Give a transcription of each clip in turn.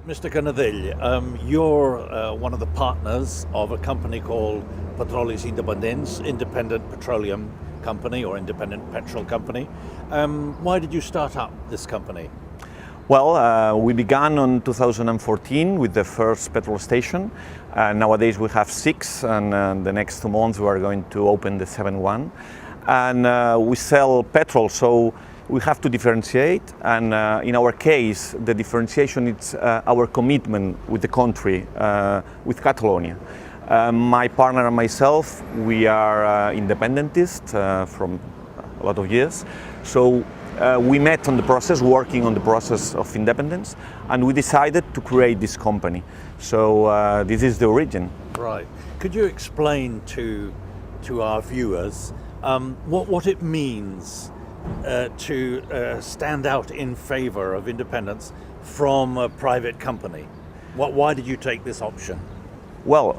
Mr. Canadell, you're one of the partners of a company called Petrolis Independents, independent petroleum company or independent petrol company. Why did you start up this company? Well, we began in 2014 with the first petrol station. Nowadays we have 6, and the next 2 months we are going to open the 7th one. And we sell petrol, so we have to differentiate, and in our case the differentiation is our commitment with the country, with Catalonia. My partner and myself, we are independentists from a lot of years, so we met on the process, working on the process of independence, and we decided to create this company. So this is the origin. Right. Could you explain to our viewers what it means to stand out in favor of independence from a private company? Why did you take this option? Well,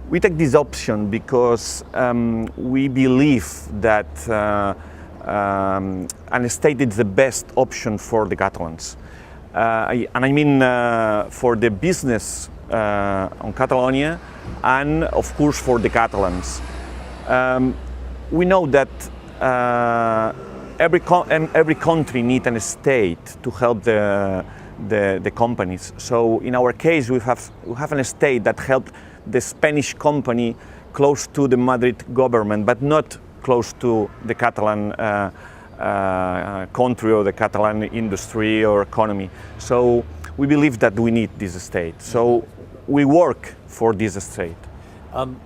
we take this option because we believe that an state is the best option for the Catalans. And I mean for the business on Catalonia, and of course for the Catalans. We know that every country needs a state to help the companies. So in our case, we have a state that helped the Spanish company close to the Madrid government, but not close to the Catalan country or the Catalan industry or economy. So we believe that we need this state. So we work for this state.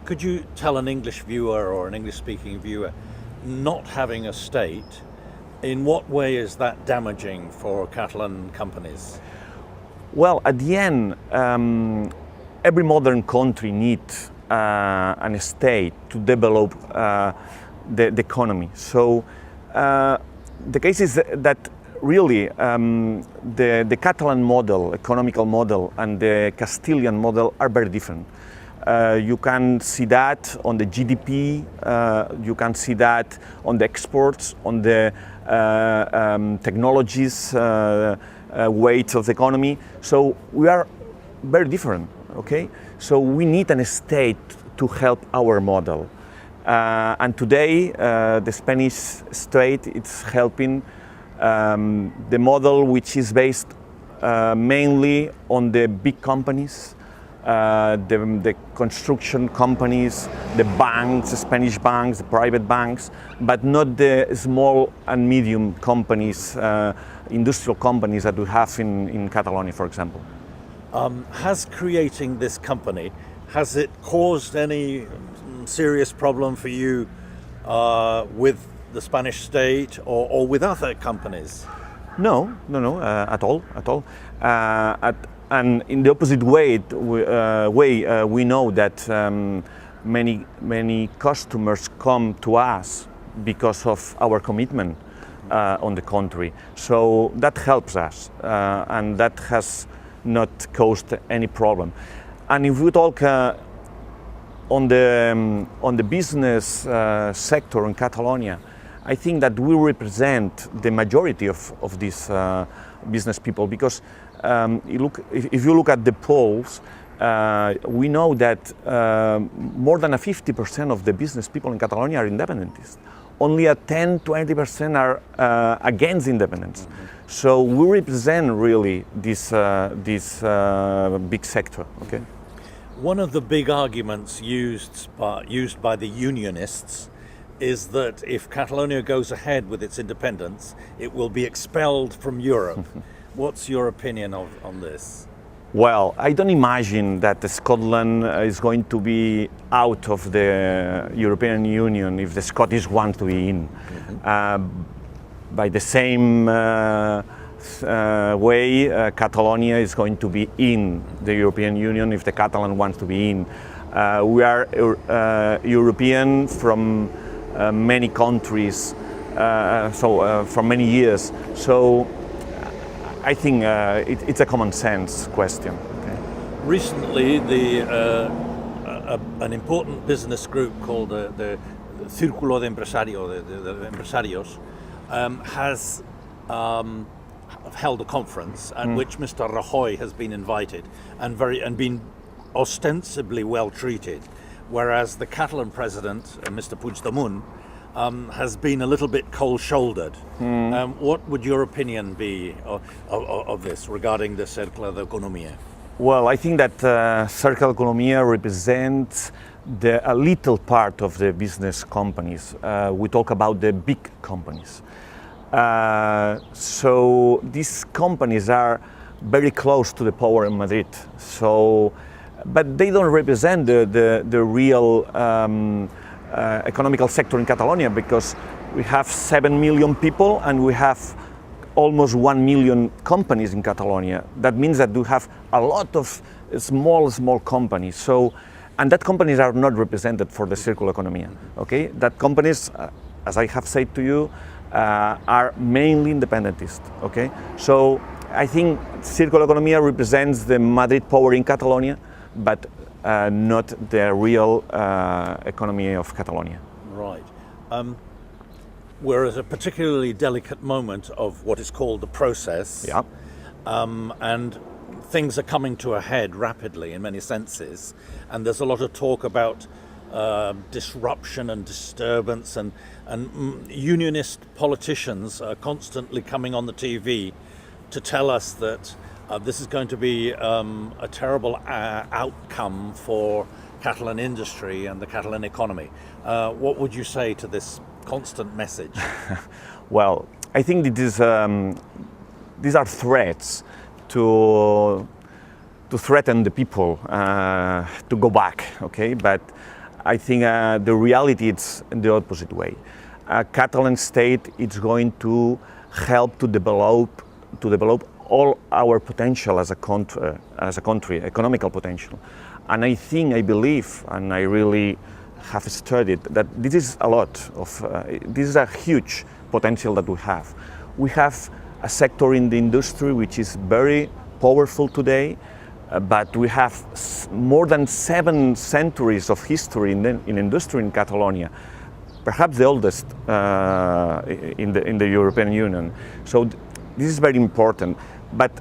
Could you tell an English viewer or an English-speaking viewer, not having a state, in what way is that damaging for Catalan companies? Well, at the end, every modern country needs an state to develop the economy. So the case is that really the Catalan model, economical model, and the Castilian model are very different. You can see that on the GDP, you can see that on the exports, on the technologies, weight of the economy. So we are very different, okay? So we need a state to help our model. And today, the Spanish state is helping the model, which is based mainly on the big companies, the construction companies, the banks, the Spanish banks, the private banks, but not the small and medium companies, industrial companies that we have in Catalonia, for example. Has creating this company, has it caused any serious problem for you with the Spanish state or with other companies? No, at all. And in the opposite way, we know that many customers come to us because of our commitment on the country. So that helps us, and that has not caused any problem. And if we talk on the business sector in Catalonia, I think that we represent the majority of these business people, because if you look at the polls, we know that more than 50% of the business people in Catalonia are independentists. Only 10-20% are against independence. Mm-hmm. So we represent really this big sector. Okay. One of the big arguments used by the unionists is that if Catalonia goes ahead with its independence, it will be expelled from Europe. What's your opinion on this? Well, I don't imagine that Scotland is going to be out of the European Union if the Scottish want to be in. Mm-hmm. By the same way, Catalonia is going to be in the European Union if the Catalan wants to be in. We are European from many countries, from many years. So I think it's a common sense question. Okay. Recently, an important business group called the Círculo de Empresarios, held a conference at which Mr. Rajoy has been invited and been ostensibly well treated, whereas the Catalan president, Mr. Puigdemont, has been a little bit cold-shouldered. What would your opinion be of this regarding the Cercle d'Economia? Well, I think that Circle Economia represents a little part of the business companies. We talk about the big companies. So these companies are very close to the power in Madrid. But they don't represent the real economical sector in Catalonia, because we have 7 million people and we have almost 1 million companies in Catalonia. That means that we have a lot of small companies. And that companies are not represented for the Circular Economy. Okay, that companies, as I have said to you, are mainly independentist. Okay, so I think Circular Economy represents the Madrid power in Catalonia, but not the real economy of Catalonia. Right. We're at a particularly delicate moment of what is called the process. Yeah. And things are coming to a head rapidly in many senses, and there's a lot of talk about disruption and disturbance, and unionist politicians are constantly coming on the TV to tell us that this is going to be a terrible outcome for Catalan industry and the Catalan economy. What would you say to this constant message? Well, I think it is, these are threats to threaten the people to go back, okay? But I think the reality is in the opposite way. Catalan state is going to help to develop all our potential as a country, economical potential. And I believe, and I really have studied that this is a lot of, this is a huge potential that we have. We have a sector in the industry which is very powerful today, but we have more than 7 centuries of history in industry in Catalonia, perhaps the oldest in the European Union. So this is very important. But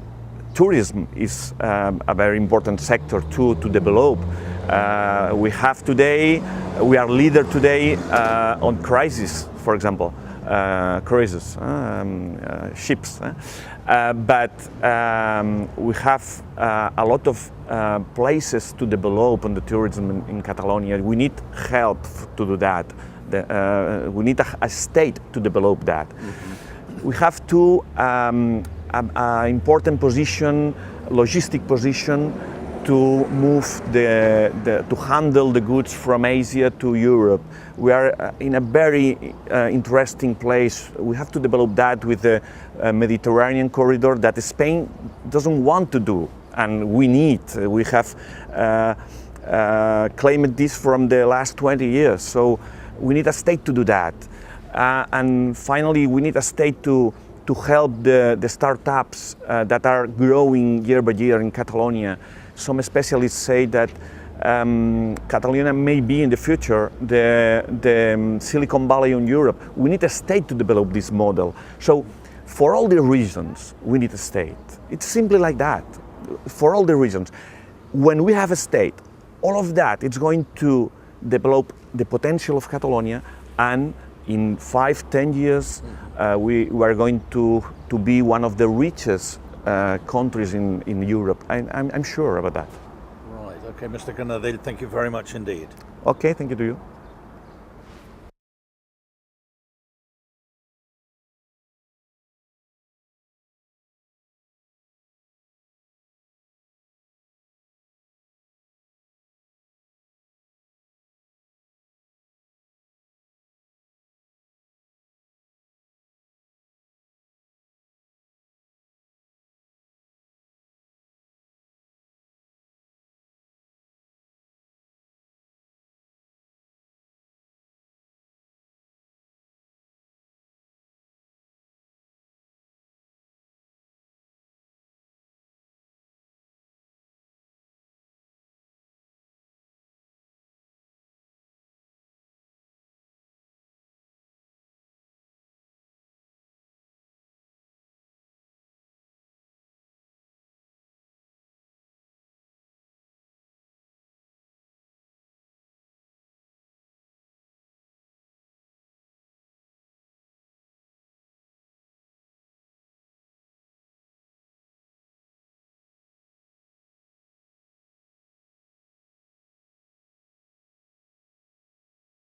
tourism is a very important sector too to develop. We are leader today on crisis, for example, cruises, ships. But we have a lot of places to develop on the tourism in Catalonia. We need help to do that. We need a state to develop that. Mm-hmm. We have to important position, logistic position, to move to handle the goods from Asia to Europe. We are in a very interesting place. We have to develop that with the Mediterranean corridor that Spain doesn't want to do, and we need. We have claimed this from the last 20 years, so we need a state to do that. And finally, we need a state to help the startups that are growing year by year in Catalonia. Some specialists say that Catalonia may be in the future the Silicon Valley in Europe. We need a state to develop this model. So for all the reasons, we need a state. It's simply like that. For all the reasons. When we have a state, all of that, it's going to develop the potential of Catalonia, and in 5-10 years, we are going to be one of the richest countries in Europe. I'm sure about that. Right, okay, Mr. Canadell, thank you very much indeed. Okay, thank you to you.